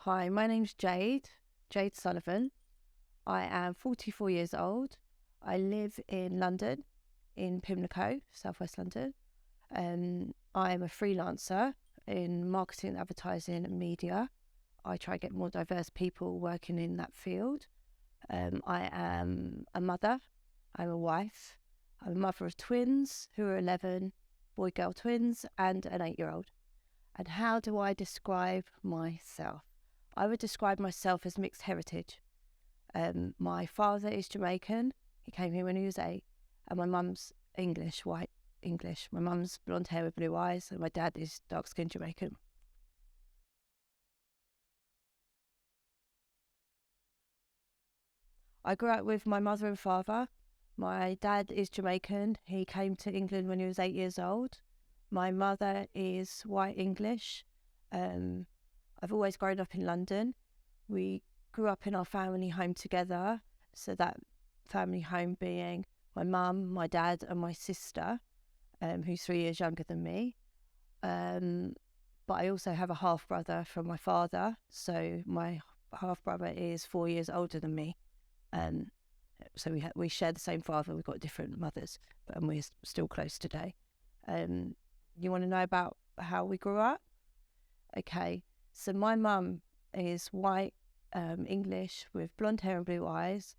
Hi, my name's Jade Sullivan. I am 44 years old. I live in London, in Pimlico, southwest London. I'm a freelancer in marketing, advertising and media. I try to get more diverse people working in that field. I am a mother. I'm a wife. I'm a mother of twins who are 11, boy-girl twins, and an 8-year-old. And how do I describe myself? I would describe myself as mixed heritage. My father is Jamaican. He came here when he was 8. And my mum's English, white English. My mum's blonde hair with blue eyes, and my dad is dark-skinned Jamaican. I grew up with my mother and father. My dad is Jamaican. He came to England when he was 8 years old. My mother is white English. I've always grown up in London. We grew up in our family home together. So that family home being my mum, my dad and my sister, who's 3 years younger than me. But I also have a half brother from my father. So my half brother is 4 years older than me. So we share the same father. We've got different mothers, but we're still close today. You want to know about how we grew up? Okay, so my mum is white English with blonde hair and blue eyes,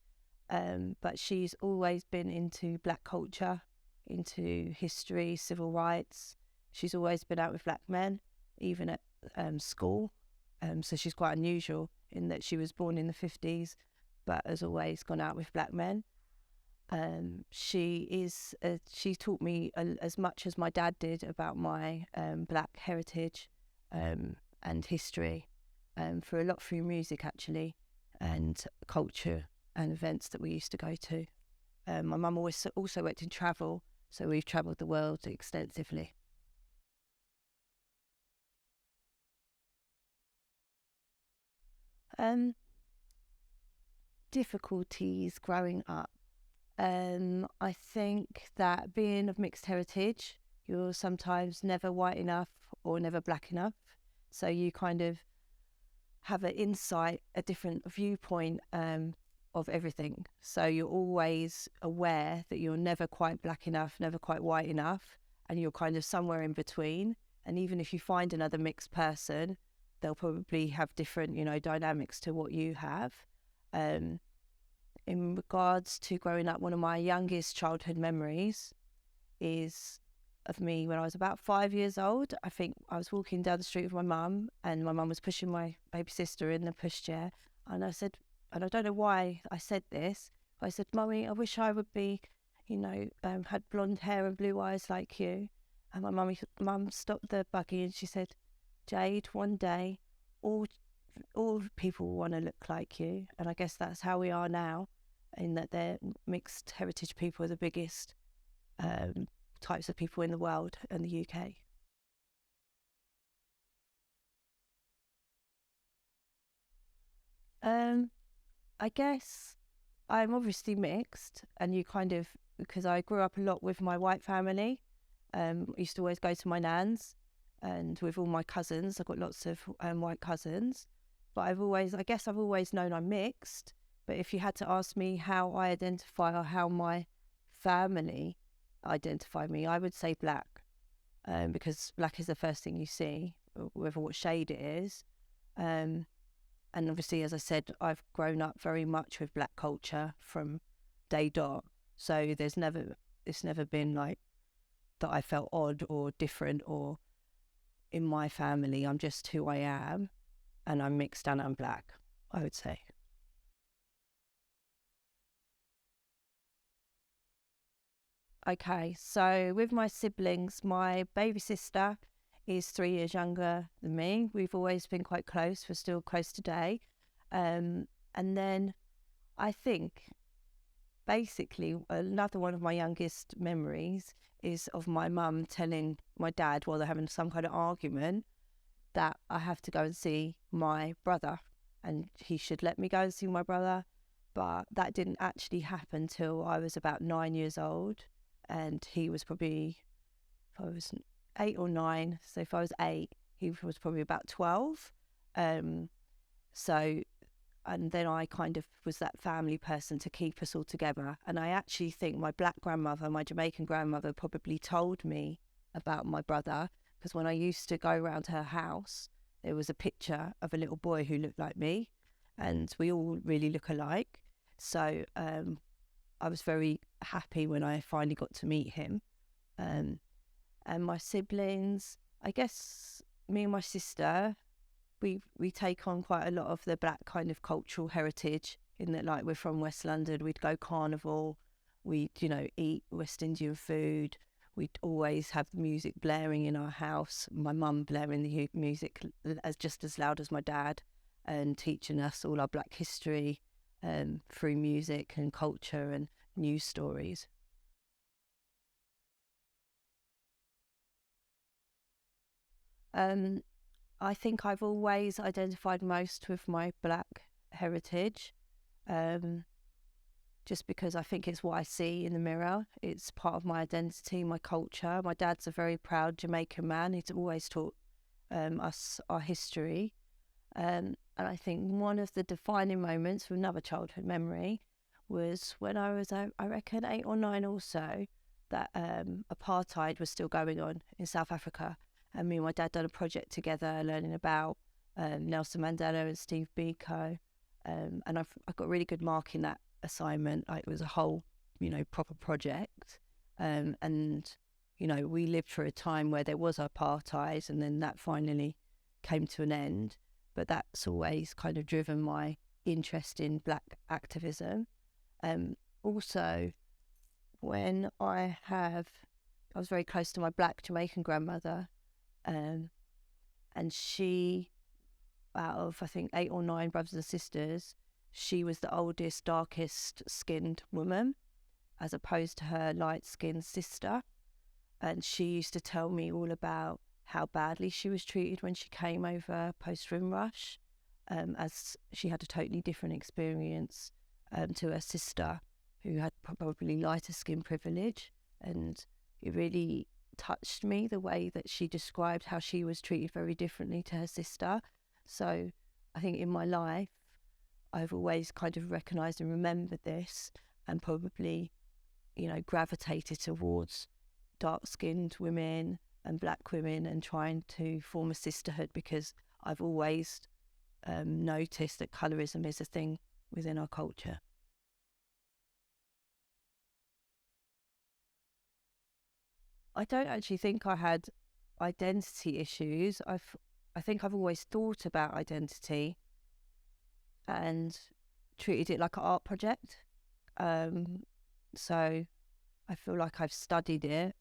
but she's always been into black culture, into history, civil rights. She's always been out with black men, even at school. So she's quite unusual in that she was born in the 50s, but has always gone out with black men. She taught me as much as my dad did about my black heritage and history, for a lot through music actually, and culture and events that we used to go to. My mum also worked in travel, so we've travelled the world extensively. Difficulties growing up. I think that being of mixed heritage, you're sometimes never white enough or never black enough. So you kind of have an insight, a different viewpoint of everything. So you're always aware that you're never quite black enough, never quite white enough, and you're kind of somewhere in between. And even if you find another mixed person, they'll probably have different, dynamics to what you have. In regards to growing up, one of my youngest childhood memories is of me when I was about 5 years old. I think I was walking down the street with my mum, and my mum was pushing my baby sister in the pushchair. And I said, and I don't know why I said this, but I said, "Mummy, I wish I would be, had blonde hair and blue eyes like you." And my mum stopped the buggy and she said, "Jade, one day, all people want to look like you." And I guess that's how we are now, in that they're mixed heritage people are the biggest types of people in the world and the UK. I guess I'm obviously mixed, and because I grew up a lot with my white family. I used to always go to my nan's, and with all my cousins. I've got lots of white cousins, but I guess I've always known I'm mixed. But if you had to ask me how I identify or how my family identify me, I would say black, because black is the first thing you see, whether what shade it is. And obviously, as I said, I've grown up very much with black culture from day dot. So it's never been like that I felt odd or different, or in my family, I'm just who I am, and I'm mixed and I'm black, I would say. Okay, so with my siblings, my baby sister is 3 years younger than me. We've always been quite close. We're still close today. And then I think basically another one of my youngest memories is of my mum telling my dad, while they're having some kind of argument, that I have to go and see my brother and he should let me go and see my brother. But that didn't actually happen till I was about 9 years old, and he was probably, if I was 8 or 9, so if I was 8, he was probably about 12. So, and then I kind of was that family person to keep us all together. And I actually think my black grandmother, my Jamaican grandmother, probably told me about my brother, because when I used to go around her house, there was a picture of a little boy who looked like me, and we all really look alike. So I was very happy when I finally got to meet him. And my siblings, I guess me and my sister, we take on quite a lot of the black kind of cultural heritage, in that, like, we're from West London, we'd go carnival, we'd, eat West Indian food, we'd always have the music blaring in our house, my mum blaring the music as just as loud as my dad, and teaching us all our black history through music and culture and news stories. Um, I think I've always identified most with my black heritage, um, just because I think it's what I see in the mirror. It's part of my identity, my culture. My dad's a very proud Jamaican man. He's always taught us our history. And I think one of the defining moments from another childhood memory was when I was, I reckon, 8 or 9 or so, that apartheid was still going on in South Africa. And me and my dad done a project together learning about Nelson Mandela and Steve Biko. And I got a really good mark in that assignment. Like, it was a whole, proper project. And, we lived through a time where there was apartheid, and then that finally came to an end. But that's always kind of driven my interest in black activism. Also, when I was very close to my black Jamaican grandmother, and she, out of I think 8 or 9 brothers and sisters, she was the oldest, darkest skinned woman, as opposed to her light-skinned sister. And she used to tell me all about how badly she was treated when she came over post-Windrush, as she had a totally different experience to her sister, who had probably lighter skin privilege. And it really touched me, the way that she described how she was treated very differently to her sister. So I think in my life, I've always kind of recognised and remembered this, and probably, gravitated towards dark-skinned women and black women, and trying to form a sisterhood, because I've always noticed that colorism is a thing within our culture. I don't actually think I had identity issues. I think I've always thought about identity and treated it like an art project. So I feel like I've studied it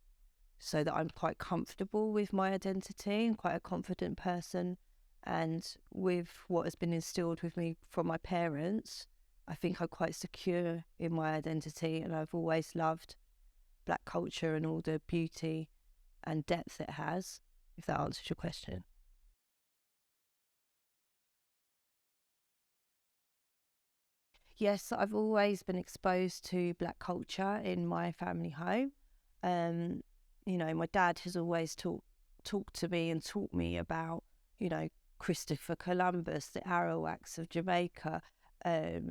so that I'm quite comfortable with my identity and quite a confident person. And with what has been instilled with me from my parents, I think I'm quite secure in my identity, and I've always loved black culture and all the beauty and depth it has, if that answers your question. Yes, I've always been exposed to black culture in my family home. Um, my dad has always talked to me and taught me about, Christopher Columbus, the Arawaks of Jamaica,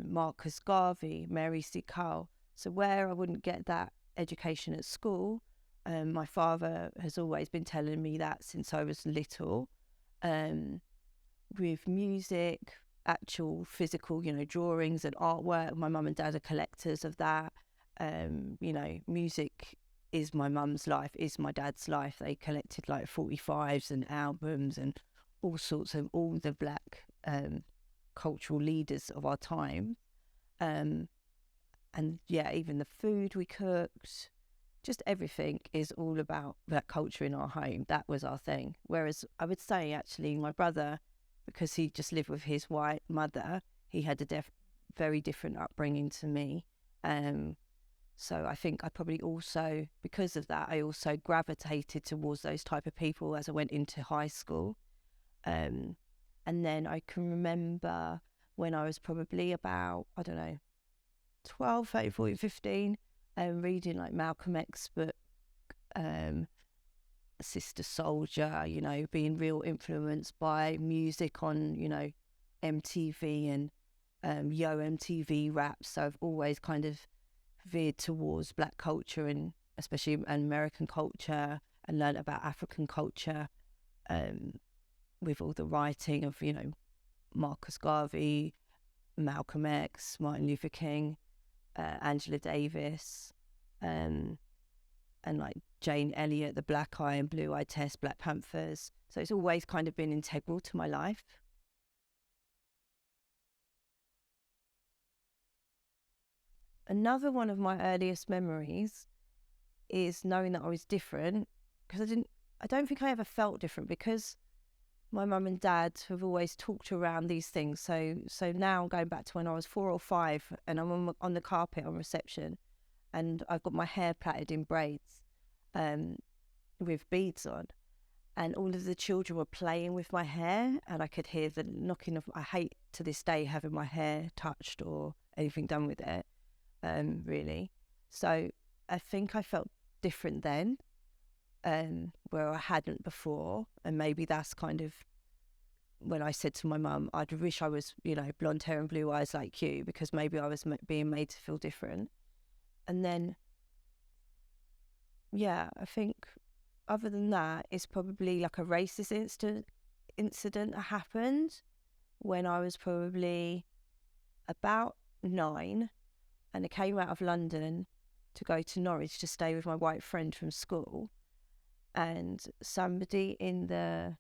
Marcus Garvey, Mary C. Cole. So where I wouldn't get that education at school, my father has always been telling me that since I was little. With music, actual physical, drawings and artwork. My mum and dad are collectors of that. Music is my mum's life, is my dad's life. They collected like 45s and albums and all sorts of all the black cultural leaders of our time. And yeah, even the food we cooked, just everything is all about black culture in our home. That was our thing. Whereas I would say, actually, my brother, because he just lived with his white mother, he had a very different upbringing to me. So I think I probably also, because of that, I also gravitated towards those type of people as I went into high school. And then I can remember when I was probably about, I don't know, 12, 13, 14, 15, reading like Malcolm X book, Sister Soldier, being real influenced by music on, MTV and Yo MTV raps. So I've always kind of veered towards Black culture and especially American culture, and learned about African culture with all the writing of, you know, Marcus Garvey, Malcolm X, Martin Luther King, Angela Davis, and like Jane Elliott, the Black Eye and Blue Eye Test, Black Panthers. So it's always kind of been integral to my life. Another one of my earliest memories is knowing that I was different, because I don't think I ever felt different, because my mum and dad have always talked around these things. So now going back to when I was 4 or 5, and I'm on the carpet on reception, and I've got my hair plaited in braids with beads on, and all of the children were playing with my hair, and I could hear the knocking of. I hate to this day having my hair touched or anything done with it, really. So I think I felt different then, where I hadn't before, and maybe that's kind of when I said to my mum, I'd wish I was, you know, blonde hair and blue eyes like you, because maybe I was being made to feel different. And then, yeah, I think other than that, it's probably like a racist incident that happened when I was probably about 9, and I came out of London to go to Norwich to stay with my white friend from school, and somebody in the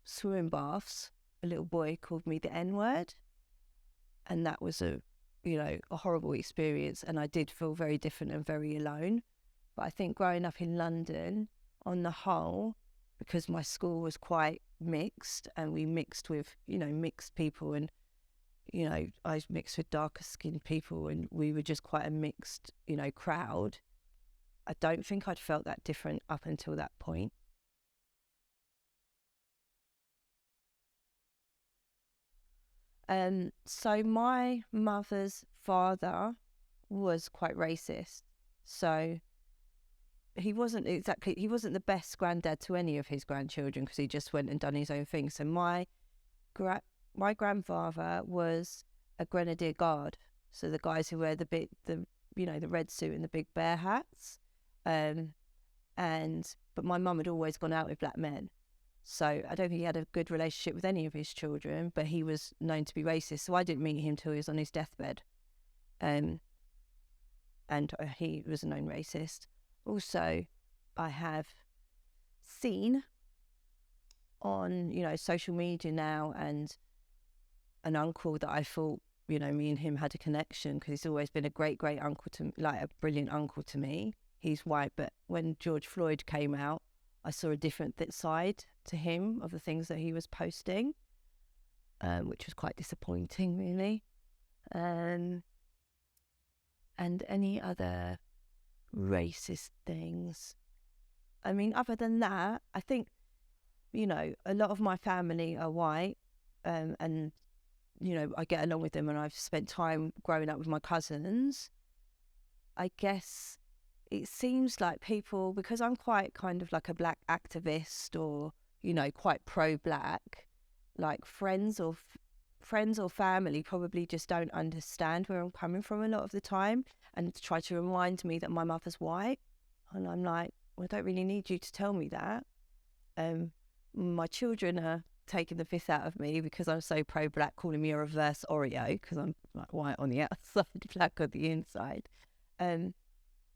swimming baths, a little boy, called me the N-word, and that was a horrible experience, and I did feel very different and very alone. But I think growing up in London, on the whole, because my school was quite mixed, and we mixed with, you know, mixed people, and, you know, I mixed with darker skinned people, and we were just quite a mixed, you know, crowd. I don't think I'd felt that different up until that point. So my mother's father was quite racist. So he wasn't the best granddad to any of his grandchildren, because he just went and done his own thing. So my grandfather was a grenadier guard. So the guys who wear the red suit and the big bear hats. But my mum had always gone out with black men. So I don't think he had a good relationship with any of his children, but he was known to be racist. So I didn't meet him till he was on his deathbed. And he was a known racist. Also, I have seen on, you know, social media now, and an uncle that I thought, you know, me and him had a connection, because he's always been a great uncle to me, like a brilliant uncle to me. He's white, but when George Floyd came out, I saw a different side to him of the things that he was posting, which was quite disappointing, really. And any other racist things? I mean, other than that, I think, you know, a lot of my family are white, and, you know, I get along with them, and I've spent time growing up with my cousins. I guess it seems like people, because I'm quite kind of like a black activist, or, you know, quite pro-black, like friends or family probably just don't understand where I'm coming from a lot of the time, and try to remind me that my mother's white. And I'm like, well, I don't really need you to tell me that. My children are taking the piss out of me because I'm so pro-black, calling me a reverse Oreo, because I'm like white on the outside, black on the inside.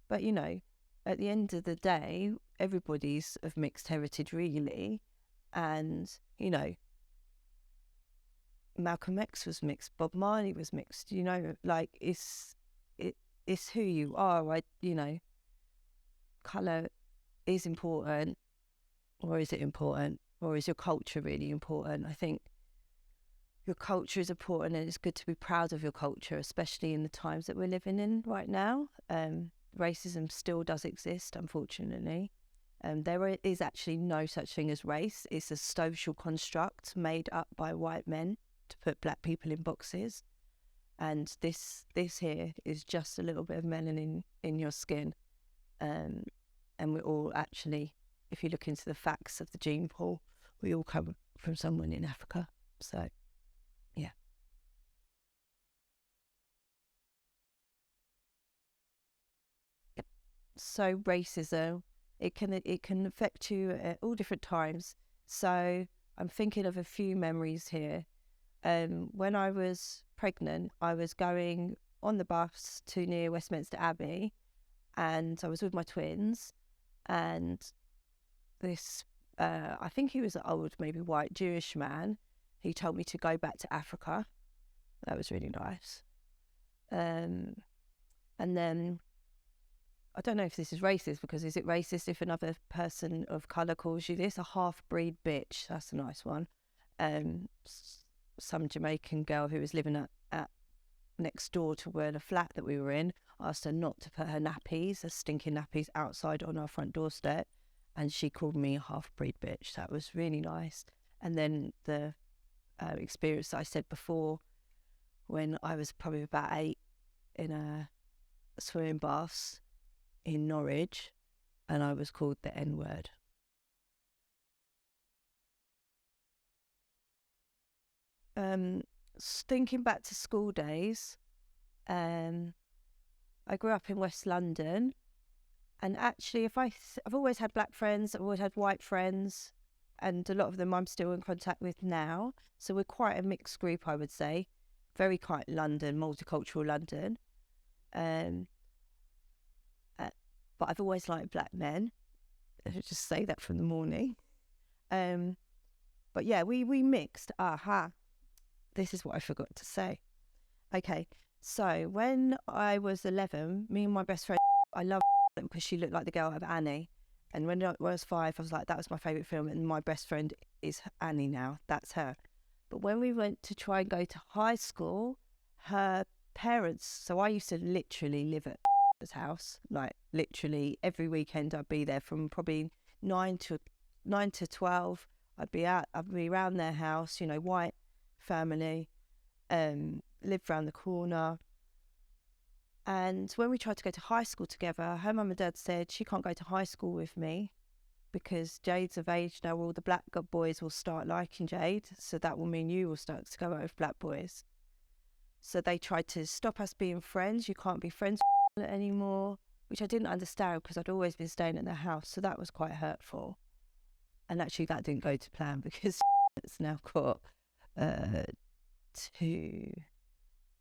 But, you know, at the end of the day, everybody's of mixed heritage, really. And, you know, Malcolm X was mixed, Bob Marley was mixed, you know, like it's who you are. You know, colour is important, or is it important? Or is your culture really important? I think your culture is important, and it's good to be proud of your culture, especially in the times that we're living in right now. Racism still does exist, unfortunately. There is actually no such thing as race. It's a social construct made up by white men to put black people in boxes. And this here is just a little bit of melanin in your skin. And we're all actually, if you look into the facts of the gene pool, we all come from someone in Africa. So, yeah. Yep. So racism, it can affect you at all different times. So I'm thinking of a few memories here. When I was pregnant, I was going on the bus to near Westminster Abbey, and I was with my twins, and this, I think he was an old, maybe white Jewish man. He told me to go back to Africa. That was really nice. And then, I don't know if this is racist, because is it racist if another person of colour calls you this? A half-breed bitch. That's a nice one. Some Jamaican girl who was living at next door to where the flat that we were in asked her not to put her nappies, her stinking nappies, outside on our front doorstep, and she called me a half-breed bitch. That was really nice. And then the experience that I said before, when I was probably about 8 in a swimming baths in Norwich, and I was called the N-word. Thinking back to school days, I grew up in West London, and actually, I've always had black friends, I've always had white friends, and a lot of them I'm still in contact with now. So we're quite a mixed group, I would say. Very quite London, multicultural London. But I've always liked black men. I'll just say that from the morning. But yeah, we mixed. Aha. This is what I forgot to say. Okay, so when I was 11, me and my best friend, I loved her because she looked like the girl out of Annie. And when I was 5, I was like, that was my favourite film, and my best friend is Annie now. That's her. But when we went to try and go to high school, her parents, so I used to literally live at his house, like literally every weekend I'd be there from probably 9 to 12. I'd be around their house, you know, white family, lived around the corner. And when we tried to go to high school together, her mum and dad said she can't go to high school with me because Jade's of age now, all the black boys will start liking Jade, so that will mean you will start to go out with black boys. So they tried to stop us being friends. You can't be friends with anymore, which I didn't understand because I'd always been staying at their house, so that was quite hurtful. And actually that didn't go to plan because it's now got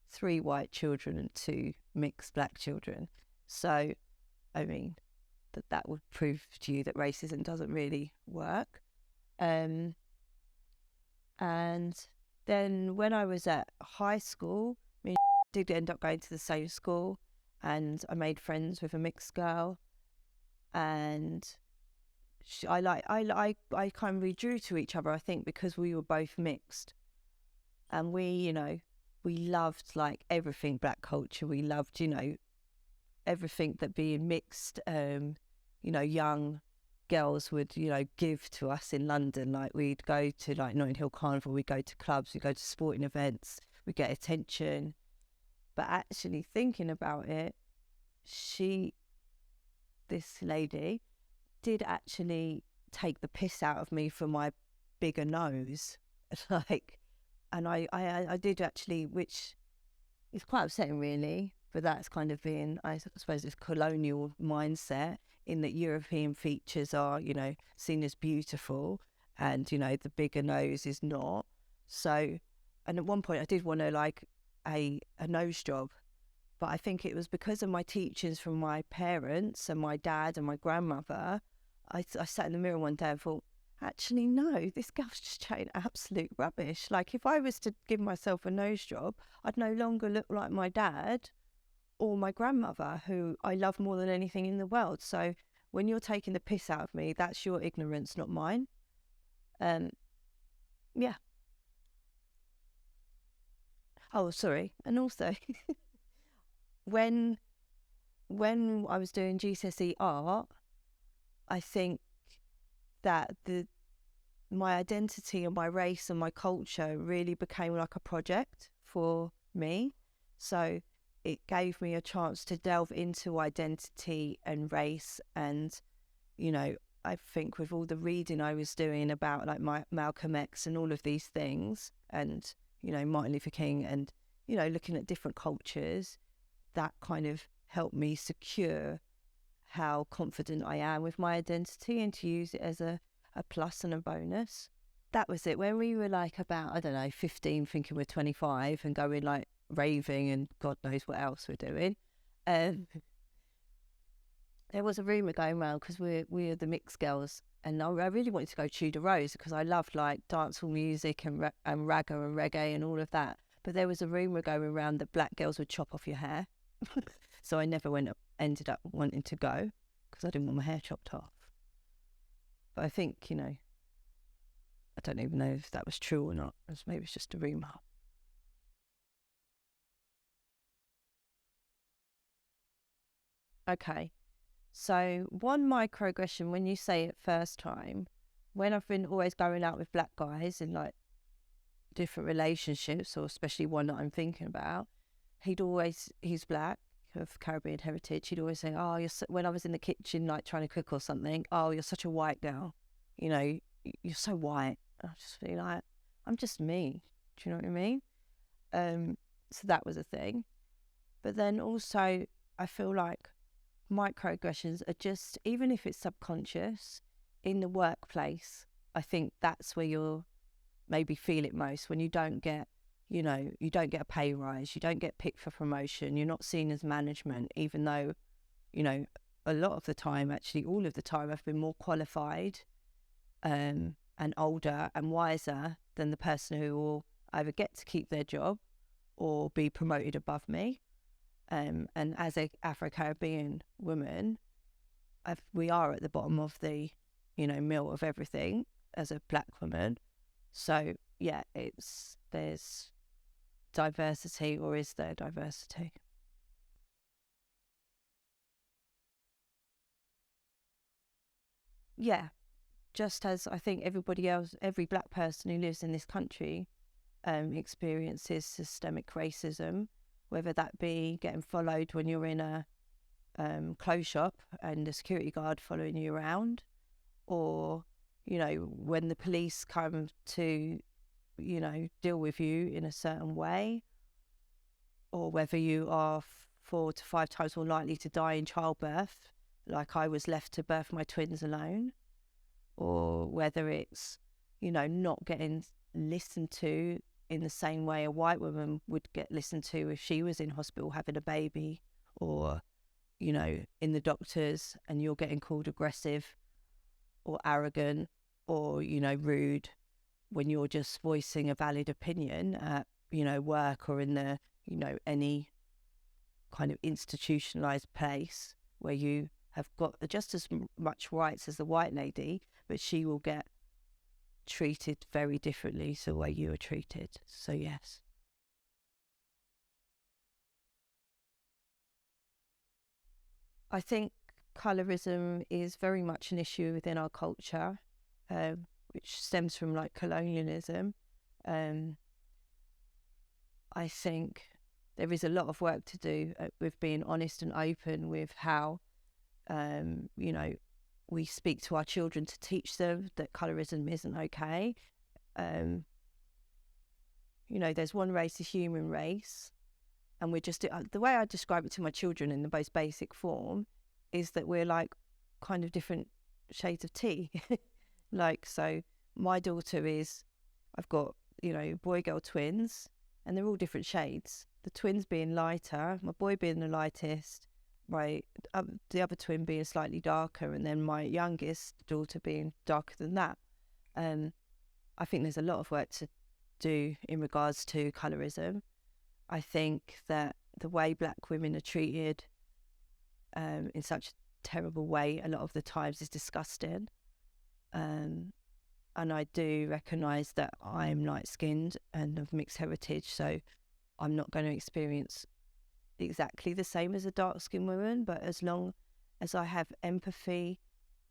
3 white children and 2 mixed black children. So, I mean, that would prove to you that racism doesn't really work. And then when I was at high school, I did end up going to the same school, and I made friends with a mixed girl, and I kind of we drew to each other, I think, because we were both mixed, and we loved like everything black culture. We loved, everything that being mixed, young girls would, give to us in London. Like we'd go to like Notting Hill Carnival, we'd go to clubs, we'd go to sporting events, we'd get attention. But actually thinking about it, this lady did actually take the piss out of me for my bigger nose. And I did actually, which is quite upsetting really, but that's kind of being, I suppose, this colonial mindset in that European features are, seen as beautiful, and, the bigger nose is not. So, and at one point I did want to like a nose job, but I think it was because of my teachings from my parents and my dad and my grandmother. I sat in the mirror one day and thought, actually, no, this girl's just chatting absolute rubbish. Like, if I was to give myself a nose job, I'd no longer look like my dad or my grandmother, who I love more than anything in the world. So when you're taking the piss out of me, that's your ignorance, not mine. Yeah. Oh, sorry. And also, when I was doing GCSE art, I think that my identity and my race and my culture really became like a project for me. So it gave me a chance to delve into identity and race and, I think with all the reading I was doing about like Malcolm X and all of these things, and, you know, Martin Luther King, and, you know, looking at different cultures, that kind of helped me secure how confident I am with my identity and to use it as a plus and a bonus. That was it. When we were like about, I don't know, 15, thinking we're 25 and going like raving and God knows what else we're doing, there was a rumour going around because we're the mixed girls, and I really wanted to go Tudor Rose because I loved like dancehall music and ragga and reggae and all of that. But there was a rumour going around that black girls would chop off your hair. So I never ended up wanting to go because I didn't want my hair chopped off. But I think, you know, I don't even know if that was true or not. Maybe it's just a rumour. Okay. So one microaggression, when you say it first time, when I've been always going out with black guys in like different relationships, or especially one that I'm thinking about, he's black, of Caribbean heritage, he'd always say, oh, when I was in the kitchen like trying to cook or something, oh, you're such a white girl, you know, you're so white. I just feel like, I'm just me. Do you know what I mean? So that was a thing. But then also, I feel like microaggressions are just, even if it's subconscious, in the workplace, I think that's where you'll maybe feel it most, when you don't get, you know, you don't get a pay rise, you don't get picked for promotion, you're not seen as management, even though, you know, a lot of the time, actually all of the time, I've been more qualified and older and wiser than the person who will either get to keep their job or be promoted above me. And as a Afro-Caribbean woman, we are at the bottom of the, you know, mill of everything as a black woman. So yeah, there's diversity, or is there diversity? Yeah, just as I think everybody else, every black person who lives in this country experiences systemic racism, whether that be getting followed when you're in a clothes shop and a security guard following you around, or, you know, when the police come to, you know, deal with you in a certain way, or whether you are 4 to 5 times more likely to die in childbirth, like I was left to birth my twins alone, or whether it's, you know, not getting listened to in the same way a white woman would get listened to if she was in hospital having a baby, or, you know, in the doctors, and you're getting called aggressive or arrogant or, you know, rude when you're just voicing a valid opinion at, you know, work or in the, you know, any kind of institutionalized place where you have got just as much rights as the white lady, but she will get treated very differently to the way you are treated. So yes. I think colorism is very much an issue within our culture, which stems from like colonialism. I think there is a lot of work to do with being honest and open with how, you know, we speak to our children to teach them that colorism isn't okay. You know, there's one race, the human race, and we're just, the way I describe it to my children in the most basic form is that we're like kind of different shades of tea. Like, so my daughter is, I've got, you know, boy-girl twins, and they're all different shades. The twins being lighter, my boy being the lightest, the other twin being slightly darker, and then my youngest daughter being darker than that. I think there's a lot of work to do in regards to colorism. I think that the way black women are treated in such a terrible way a lot of the times is disgusting. And I do recognise that I'm light-skinned and of mixed heritage, so I'm not going to experience exactly the same as a dark-skinned woman, but as long as I have empathy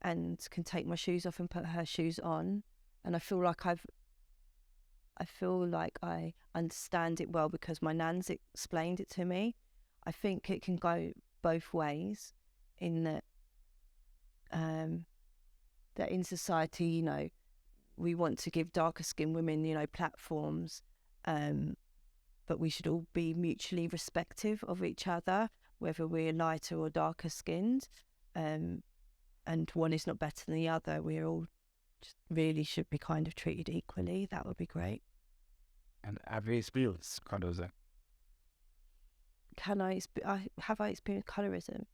and can take my shoes off and put her shoes on, and I feel like I understand it well because my nan's explained it to me. I think it can go both ways in that that in society, you know, we want to give darker skinned women, you know, platforms, but we should all be mutually respectful of each other, whether we're lighter or darker skinned, and one is not better than the other. We're all just really should be kind of treated equally. That would be great. And have you experienced colorism? Have I experienced colorism?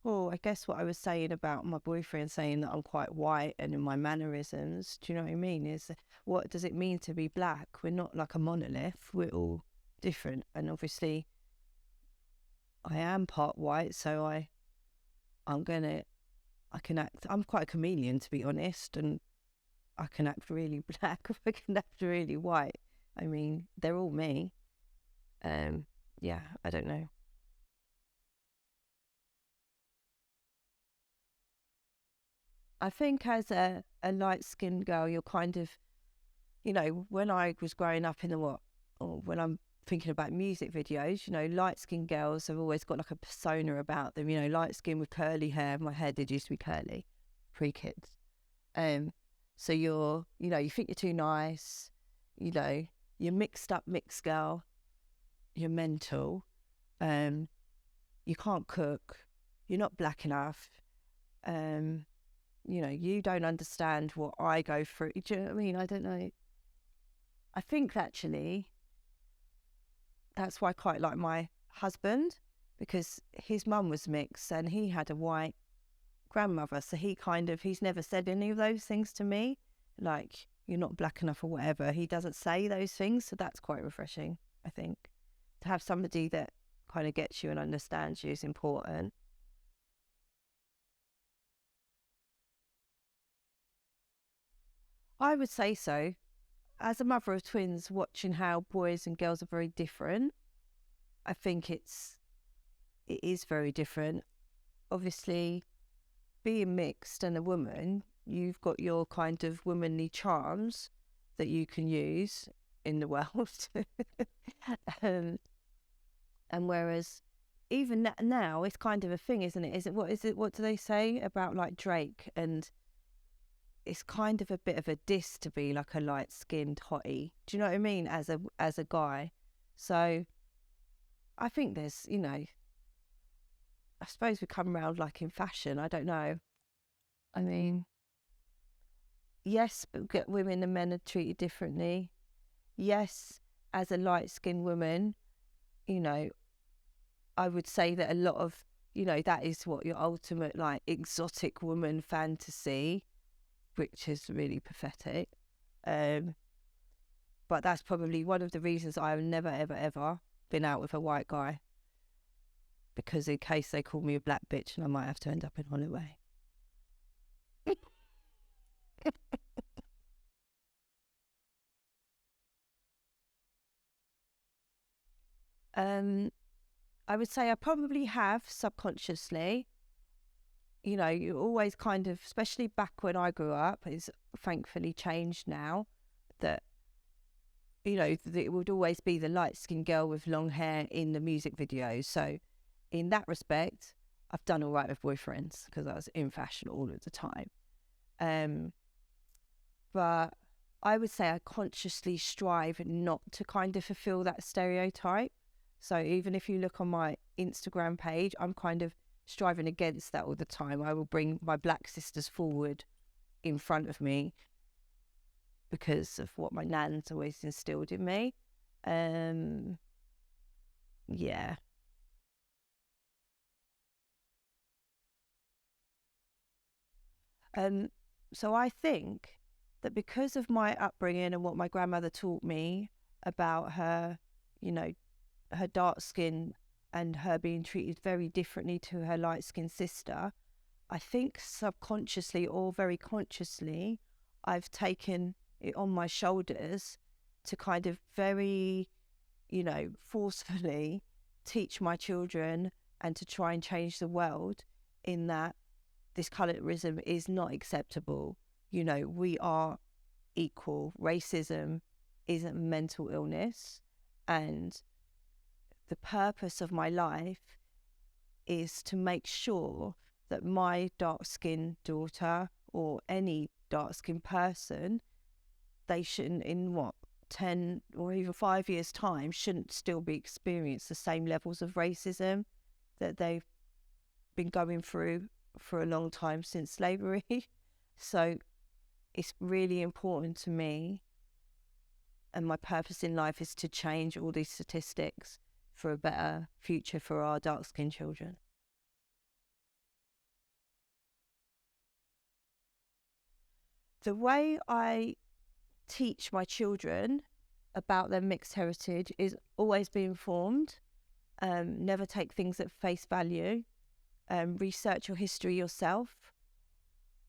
Well, I guess what I was saying about my boyfriend saying that I'm quite white and in my mannerisms, do you know what I mean? Is what does it mean to be black? We're not like a monolith. We're all different. And obviously I am part white, so I can act, I'm quite a chameleon, to be honest, and I can act really black or I can act really white. I mean, they're all me. Yeah, I don't know. I think as a light-skinned girl, you're kind of, you know, when I was growing up in or when I'm thinking about music videos, you know, light-skinned girls have always got like a persona about them, you know, light skin with curly hair. My hair did used to be curly pre-kids. So you know, you think you're too nice, you know, you're mixed girl, you're mental, you can't cook, you're not black enough, you know, you don't understand what I go through. Do you know what I mean? I don't know. I think actually that's why I quite like my husband, because his mum was mixed and he had a white grandmother. So he's never said any of those things to me, like, you're not black enough or whatever. He doesn't say those things. So that's quite refreshing, I think. To have somebody that kind of gets you and understands you is important. I would say so. As a mother of twins, watching how boys and girls are very different, I think it is very different. Obviously, being mixed and a woman, you've got your kind of womanly charms that you can use in the world. And whereas even now, it's kind of a thing, isn't it? What do they say about like Drake? And it's kind of a bit of a diss to be like a light-skinned hottie. Do you know what I mean? As a guy. So I think there's, you know, I suppose we come around like in fashion. I don't know. I mean, yes, women and men are treated differently. Yes, as a light-skinned woman, you know, I would say that a lot of, you know, that is what your ultimate like exotic woman fantasy, which is really pathetic. But that's probably one of the reasons I've never, ever, ever been out with a white guy. Because in case they call me a black bitch and I might have to end up in Holloway. I would say I probably have subconsciously. You know, you always kind of, especially back when I grew up, it's thankfully changed now, that, you know, it would always be the light-skinned girl with long hair in the music videos. So in that respect, I've done all right with boyfriends because I was in fashion all of the time. But I would say I consciously strive not to kind of fulfill that stereotype. So even if you look on my Instagram page, I'm kind of striving against that all the time. I will bring my black sisters forward in front of me because of what my nan's always instilled in me. Yeah. So I think that because of my upbringing and what my grandmother taught me about her, you know, her dark skin and her being treated very differently to her light-skinned sister, I think subconsciously or very consciously, I've taken it on my shoulders to kind of very, you know, forcefully teach my children and to try and change the world in that this colorism is not acceptable. You know, we are equal. Racism isn't mental illness. And the purpose of my life is to make sure that my dark-skinned daughter or any dark-skinned person, they shouldn't, in 10 or even 5 years' time, shouldn't still be experiencing the same levels of racism that they've been going through for a long time since slavery. So it's really important to me, and my purpose in life is to change all these statistics for a better future for our dark-skinned children. The way I teach my children about their mixed heritage is always be informed, never take things at face value, research your history yourself,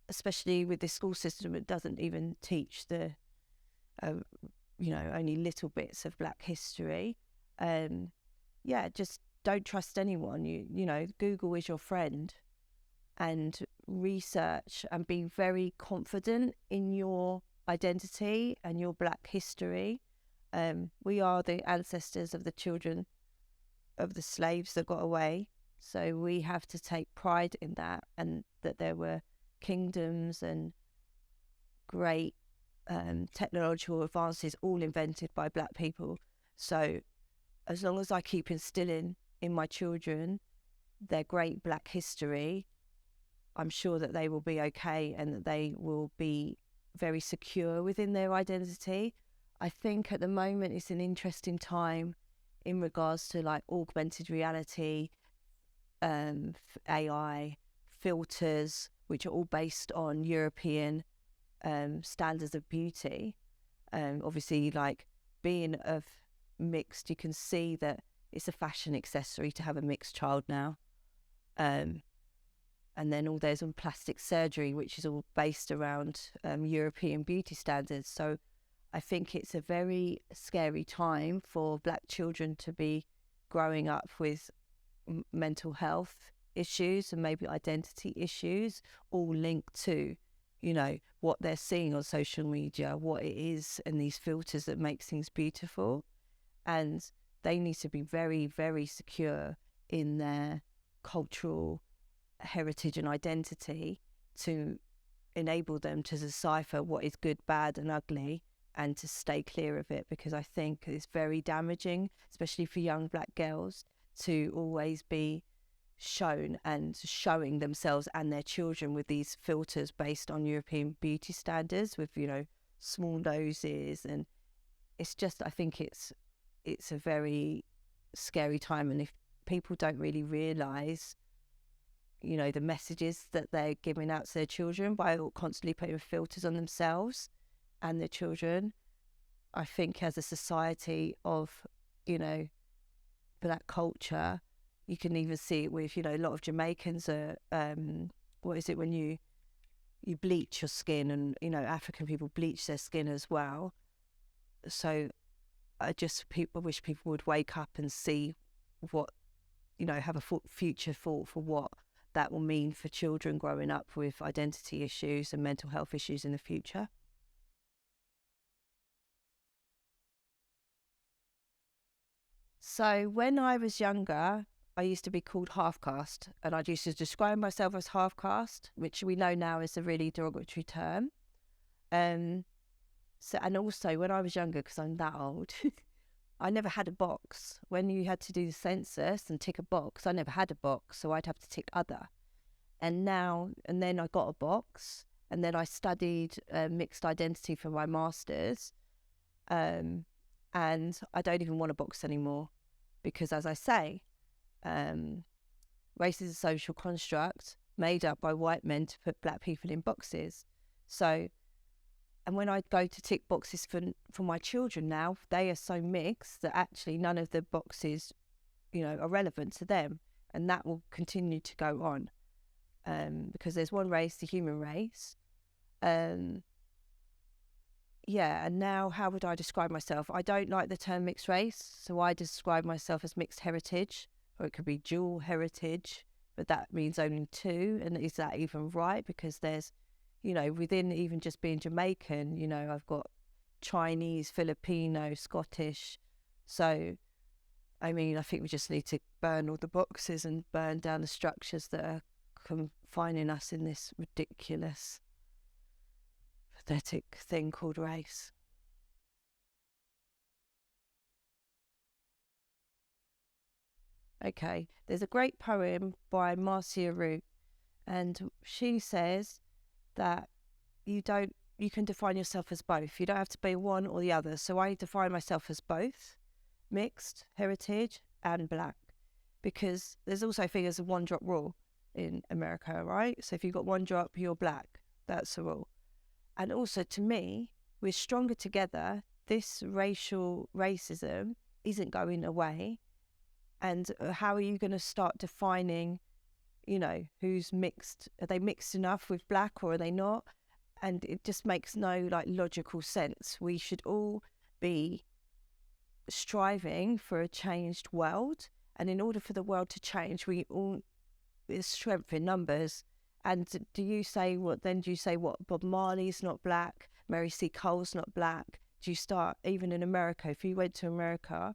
especially with the school system. It doesn't even teach the only little bits of Black history. Just don't trust anyone. Google is your friend, and research and be very confident in your identity and your Black history. We are the ancestors of the children of the slaves that got away, so we have to take pride in that, and that there were kingdoms and great technological advances all invented by Black people. So as long as I keep instilling in my children their great Black history, I'm sure that they will be okay and that they will be very secure within their identity. I think at the moment it's an interesting time in regards to like augmented reality, AI, filters, which are all based on European standards of beauty. Obviously, like being of mixed, you can see that it's a fashion accessory to have a mixed child now. And then there's plastic surgery, which is all based around European beauty standards. So I think it's a very scary time for Black children to be growing up with mental health issues and maybe identity issues, all linked to, what they're seeing on social media, what it is, and these filters that makes things beautiful. And they need to be very, very secure in their cultural heritage and identity to enable them to decipher what is good, bad and ugly, and to stay clear of it, because I think it's very damaging, especially for young Black girls, to always be shown and showing themselves and their children with these filters based on European beauty standards with small noses. And it's just, I think it's a very scary time. And if people don't really realize the messages that they're giving out to their children by constantly putting filters on themselves and their children, I think as a society of, Black culture, you can even see it with, a lot of Jamaicans are, what is it when you bleach your skin, and, African people bleach their skin as well. So I wish people would wake up and see what, have a future thought for what that will mean for children growing up with identity issues and mental health issues in the future. So when I was younger, I used to be called half-caste, and I used to describe myself as half-caste, which we know now is a really derogatory term. And also when I was younger, because I'm that old, I never had a box. When you had to do the census and tick a box, I never had a box, so I'd have to tick other. And then I got a box, and then I studied mixed identity for my master's. And I don't even want a box anymore, because as I say, race is a social construct made up by white men to put Black people in boxes. So, and when I go to tick boxes for my children now, they are so mixed that actually none of the boxes, are relevant to them. And that will continue to go on, because there's one race, the human race. And now how would I describe myself? I don't like the term mixed race, so I describe myself as mixed heritage, or it could be dual heritage, but that means only two. And is that even right? Because there's, within even just being Jamaican, I've got Chinese, Filipino, Scottish. So, I think we just need to burn all the boxes and burn down the structures that are confining us in this ridiculous, pathetic thing called race. Okay, there's a great poem by Marcia Root, and she says that you can define yourself as both. You don't have to be one or the other. So I define myself as both, mixed, heritage, and black, because there's also figures of one drop rule in America, right? So if you've got one drop, you're black. That's the rule. And also, to me, we're stronger together. This racism isn't going away. And how are you going to start defining, who's mixed? Are they mixed enough with black, or are they not? And it just makes no logical sense. We should all be striving for a changed world, and in order for the world to change, there's strength in numbers. And do you say what Bob Marley's not black, Mary C. Cole's not black? Do you start, even in America, if you went to America,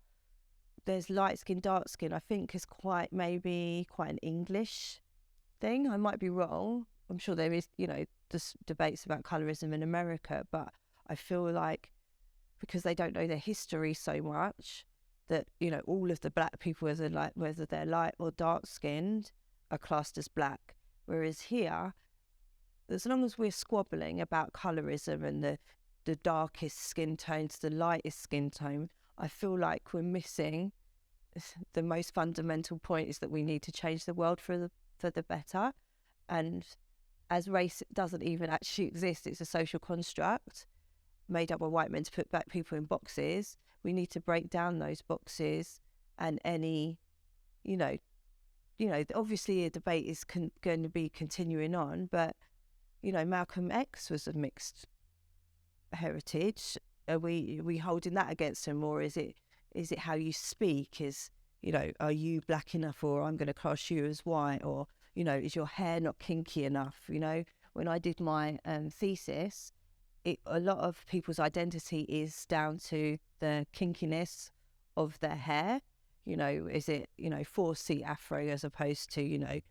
there's light skin, dark skin, I think is quite an English thing. I might be wrong. I'm sure there is, just debates about colorism in America, but I feel like because they don't know their history so much, that, all of the black people, whether they're light or dark skinned, are classed as black. Whereas here, as long as we're squabbling about colorism and the darkest skin tone to the lightest skin tone, I feel like we're missing the most fundamental point, is that we need to change the world for the better. And as race doesn't even actually exist, it's a social construct made up by white men to put black people in boxes. We need to break down those boxes, and any, obviously a debate is going to be continuing on, but, Malcolm X was of mixed heritage. Are we holding that against him, or is it how you speak? Are you black enough, or I'm going to class you as white, or, is your hair not kinky enough? When I did my thesis, a lot of people's identity is down to the kinkiness of their hair. Is it, 4C afro as opposed to,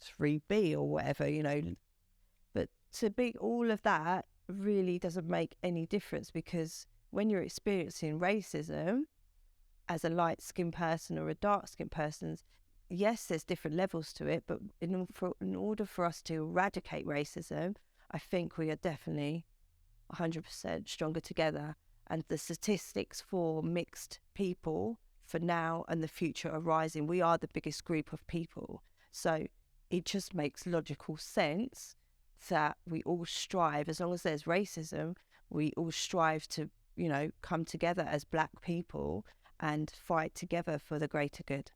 3B or whatever, But to be all of that really doesn't make any difference, because when you're experiencing racism as a light-skinned person or a dark-skinned person, yes, there's different levels to it, but in order for us to eradicate racism, I think we are definitely 100% stronger together. And the statistics for mixed people for now and the future are rising. We are the biggest group of people. So it just makes logical sense that we all strive, as long as there's racism, we all strive to, come together as black people and fight together for the greater good.